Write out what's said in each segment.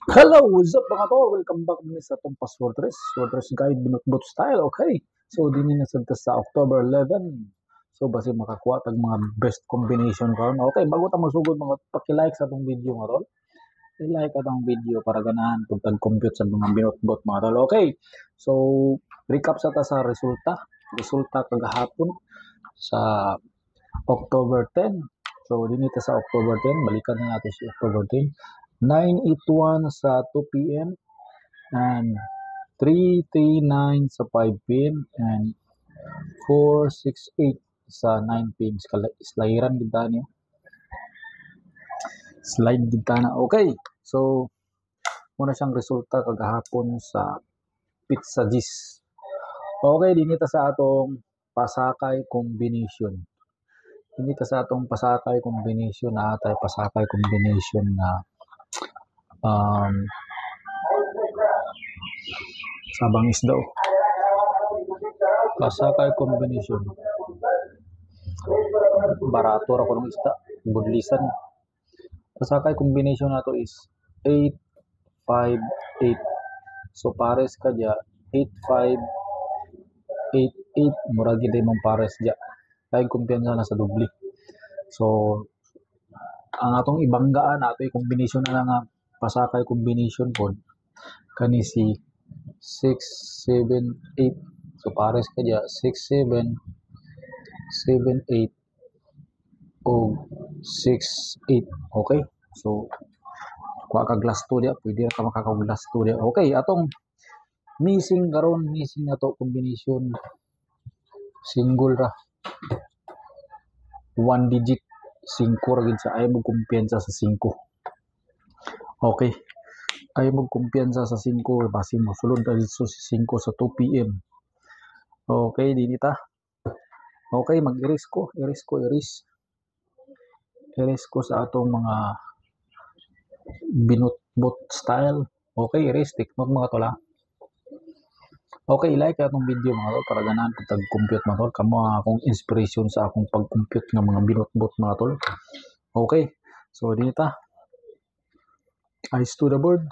Hello, what's up mga tol? Welcome back din sa itong Password Fortress Guide Binutbot Style, okay? So, din na sa October 11. So, basi makakuha tag mga best combination karon. Okay, bago ta magsugod mga paki-like sa itong video mga tol. I-like atong video para ganahan kung tag-compute sa mga binutbot mga tol. Okay, so recap sa ta sa resulta. Resulta kagahapon sa October 10. So, dinito sa October 10, balikan na natin si October 10. 981 sa 2 p.m. and 339 sa 5 p.m. and 468 sa 9 p.m. Slairan kita niya. Slide kita na. Okay. So, muna siyang resulta kagahapon sa Pizza Gis. Okay, dinita sa atong pasakay combination. Dinita sa atong pasakay combination na atay pasakay combination na sabang isda o. Pasakay combination. Barato ra ko ng isda. Budlisan. Pasakay combination na to is 8, 5, 8. So pares ka dya 8, 5, 8, 8. Muragi day mong pares dya. Kaya kumpiyansa na sa dubli. So, ang atong ibanggaan nato yung combination na nga pasakay combination pod kani si 6, 7, 8. So pares ka dya 6, 7, 7, 8 o 6, 8. Okay? So, kuha ka glass 2 dia, pwede ka makaka-glass 2 dia. Okay, atong missing karon, missing na to combination single ra. 1 digit 5 ra gid sa ay mo kumpiyansa sa 5. Okay. Ay mo kumpiyansa sa 5 base mo sulod ta sa 5 sa 2 PM. Okay, dinita. Okay, mag-erase ko, erase ko sa atong mga binutbot style. Okay, erase, take note mga tola. Okay, like atong video mga tol para ganahan ko tag-compute mga tol. Kamo akong inspiration sa akong pag-compute ng mga binutbot mga tol. Okay, so dinita. Eyes to the board.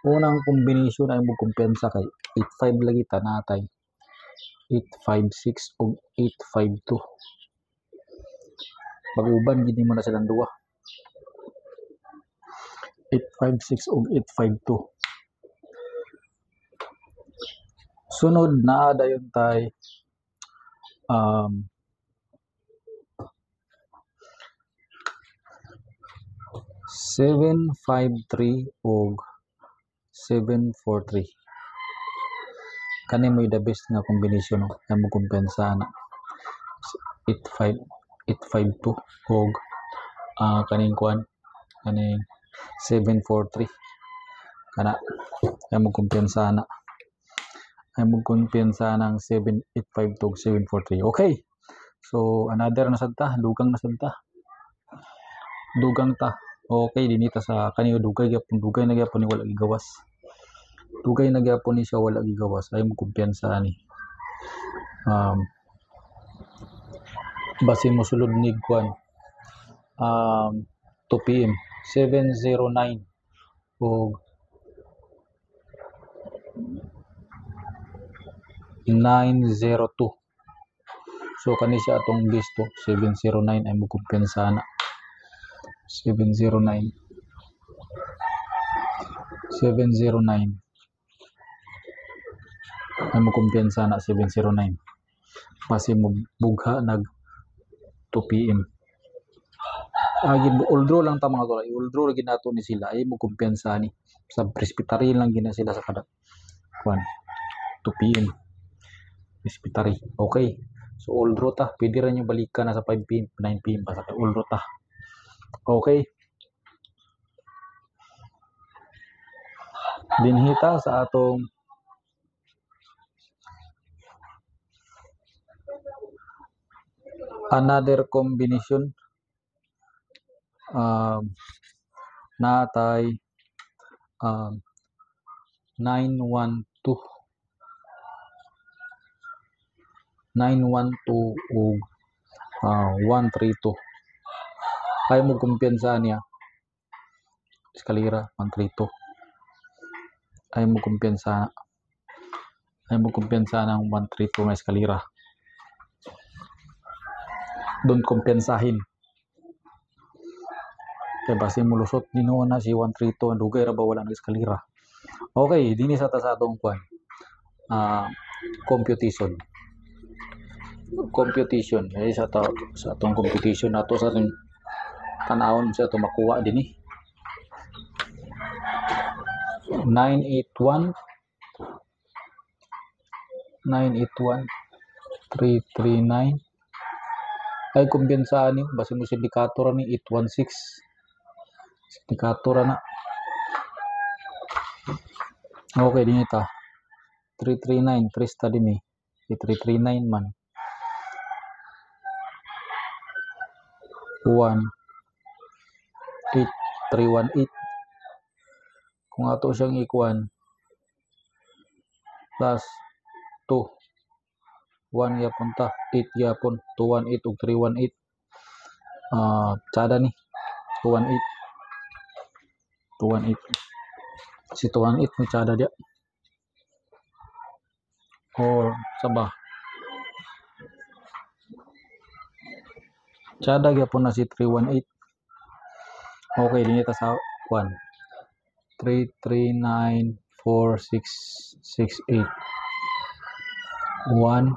Unang combination ay mo kumpiyansa kay 85 lagi tanatay. 856 o 852. Pag-uban gini mo na silang duwa. 856 o 852. Sunod na dayon tay 753 o 743. Kani mo the best nga combination no? Kaya mo kumpensa na 852 og kaning kuan kaning 743 kana kaya mo kumpensa na ay mo kumpensa ng 7852 743. Okay, so another na sadta, dugang na sadta, dugang ta. Okay, dinita sa kaniyo dugay gyapon, dugay na gyapon ni wala gigawas, dugay na gyapon ni siya wala gigawas ay mo kumpiyansa ani. Base mo sulod ni kuan 2 PM 709 o 902. So kani siya atong base to 709 ay mo kumpiyansa na 709 ay mo kumpiyansa na 709 base mo bugha nag 2 PM. All draw lang ta mga tol, all draw lagi nato ni sila ay mo kumpiyansa ni sa presbytery lang gina sila sa kada 2 PM presbytery. Okay, so all draw ta, pwede rin yung balikan na sa 5 PM 9 PM basta all draw ta. Okay, dinhita sa atong another combination natay 912 ug 132 ay mo kumpiyansa niya eskalera 132. Ay mo kumpiyansa ng 132 nga eskalera. Doon kumpiyansahin. Kaya base mo lusot dinuon na si 132 ang dugay ra ba wala ng eskalera. Okay, dinhi sa atong kwan. Computation. Ay sa atong computation nato sa atong tanawon sa ato makuha dinhi. 981 339 ay kumpiyansaan ni base mo sindikator ni 816 sindikator na. Okay din ita 339 3 din ni 339 man 1 8 318 kung ato siyang ikuan plus 2 1 yapon ta 8 yapon 218 ug 318 tsada ni 218 si 218 mo tsada dia or saba tsada gyapon na si 318. Okay dinhi ta sa 1 3394668 1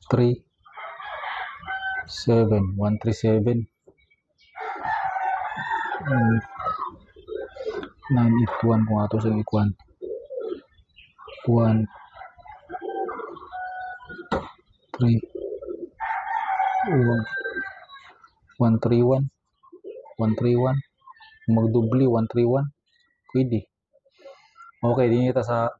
3 7 137 981 kung ato siyang ikuan 1 3 131 magdubli 131 pwede. Okay dinhi ta sa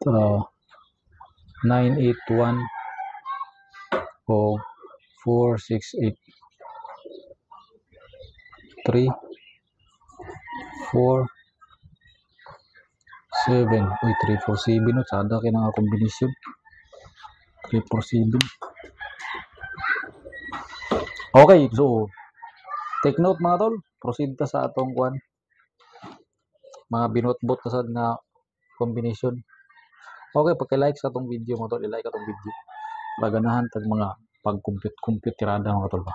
981 o 468 3 4 7 uy 347 no sada kay nga kombinasyon 347. Okay, so take note mga tol, proceed ta sa atong kwan mga binotbot ta sad nga combination. Okay, pagka-like sa atong video mga tol, i-like atong video para ganahan tag mga pag-compute tirada mga tol ba.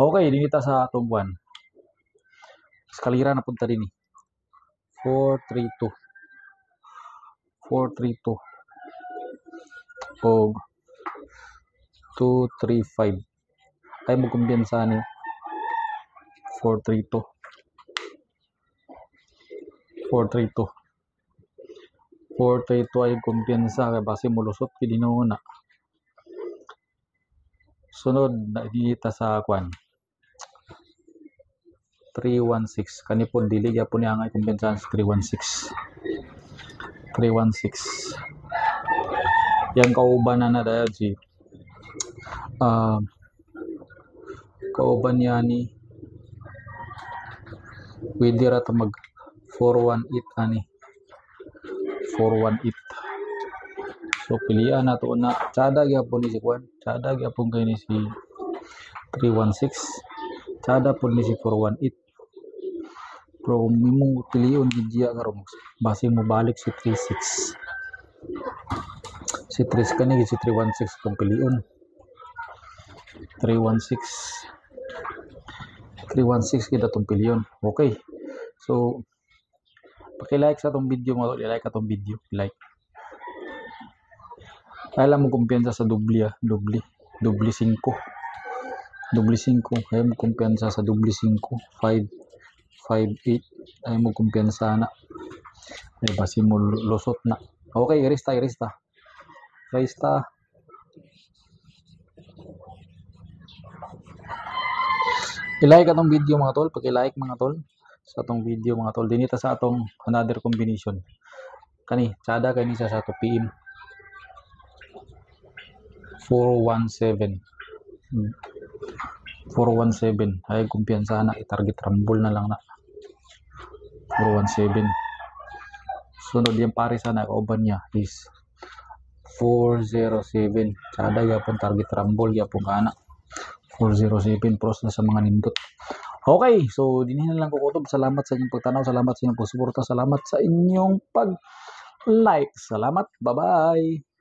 Okay, dinhi ta sa atong kwan eskalera na punta dinhi 432 o 235 ay mo kumpiyansa ni 432 ay kumpiyansa kay base mo lusot kini na. Sunod na dita sa kwan 316 kanipon dili gyapon niya ang kumpiyansa sa 316 yang kauban na dayon si kauban niya ni pwede ra ta mag 418 ani 418. So pilian nato na tsada gyapon ni si kwan tsada gyapon kay ni si 316 tsada pud ni si 418 pero kung mimong pilion gidya karon base mo balik si 36 si 3 kani si 316 kung pilion 316 kita tong pilion. Okay, so paki-like sa atong video mo, i-like atong video, i-like. Alam mo kumpiyansa sa dubli 5 kaya mo kumpiyansa sa dubli 5 8 ay mo kumpiyansa na ay basi mo lusot na. Okay, irista i-like atong video mga tol, paki-like mga tol sa atong video mga tol. Dinita sa atong another combination kani tsada kani sa 2 PM 417 ay kumpiyansa na i-target rumble na lang na 417. Sunod yung pares na kauban niya is 407 tsada yapon target rumble yapon kana 407 pros na sa mga nindot. Okay, so din na lang kukutob. Salamat sa inyong pagtanaw, salamat sa inyong pagsuporta, salamat sa inyong pag-like. Salamat, bye-bye.